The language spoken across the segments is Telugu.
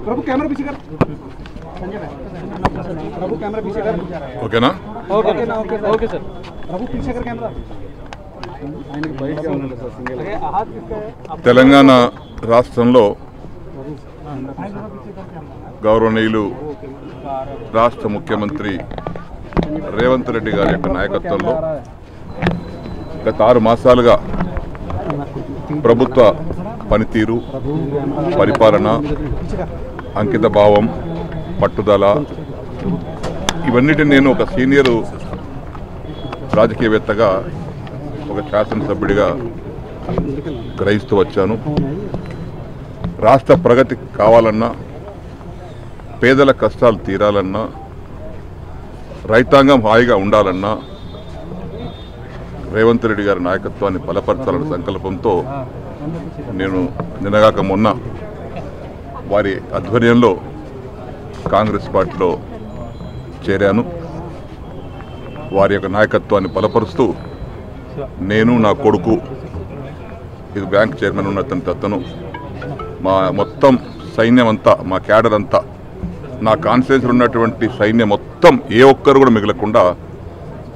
प्रभु कैमरा पीछे कर प्रभु कैमरा पीछे कर ओके ना ओके सर प्रभु पीछे कर कैमरा తెలంగాణ రాష్ట్రంలో గౌరవనీయులు రాష్ట్ర ముఖ్యమంత్రి రేవంత్ రెడ్డి గారి యొక్క నాయకత్వంలో గత 6 మాసాలుగా ప్రభుత్వ పనితీరు, పరిపాలన, అంకితభావం, పట్టుదల ఇవన్నిటిని నేను ఒక సీనియర్ రాజకీయవేత్తగా, ఒక శాసనసభ్యుడిగా గ్రహిస్తూ వచ్చాను. రాష్ట్ర ప్రగతి కావాలన్నా, పేదల కష్టాలు తీరాలన్నా, రైతాంగం హాయిగా ఉండాలన్నా రేవంత్ రెడ్డి గారి నాయకత్వాన్ని బలపరచాలన్న సంకల్పంతో నేను నిన్నగాక మొన్న వారి ఆధ్వర్యంలో కాంగ్రెస్ పార్టీలో చేరాను. వారి యొక్క నాయకత్వాన్ని బలపరుస్తూ నేను, నా కొడుకు, ఇది బ్యాంక్ చైర్మన్ ఉన్న అతను, మా మొత్తం సైన్యం అంతా, మా క్యాడర్ అంతా, నా కాన్స్టిట్యూన్సీలో ఉన్నటువంటి సైన్యం మొత్తం ఏ ఒక్కరు కూడా మిగలకుండా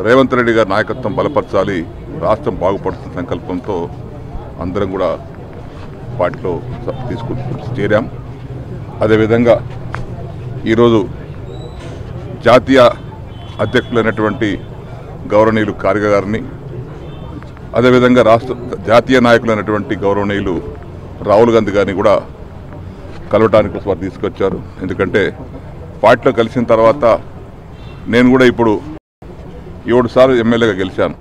రేవంత్ రెడ్డి గారి నాయకత్వం బలపరచాలి, రాష్ట్రం బాగుపడుతున్న సంకల్పంతో అందరం కూడా పార్టీలో చేరాం. అదేవిధంగా ఈరోజు జాతీయ అధ్యక్షులైనటువంటి గౌరవనీయులు ఖార్గే గారిని, అదేవిధంగా రాష్ట్ర జాతీయ నాయకులైనటువంటి గౌరవనీయులు రాహుల్ గాంధీ గారిని కూడా కలవటానికి వారు తీసుకొచ్చారు. ఎందుకంటే పార్టీలో కలిసిన తర్వాత నేను కూడా ఇప్పుడు 7 సార్లు ఎమ్మెల్యేగా గెలిచాను.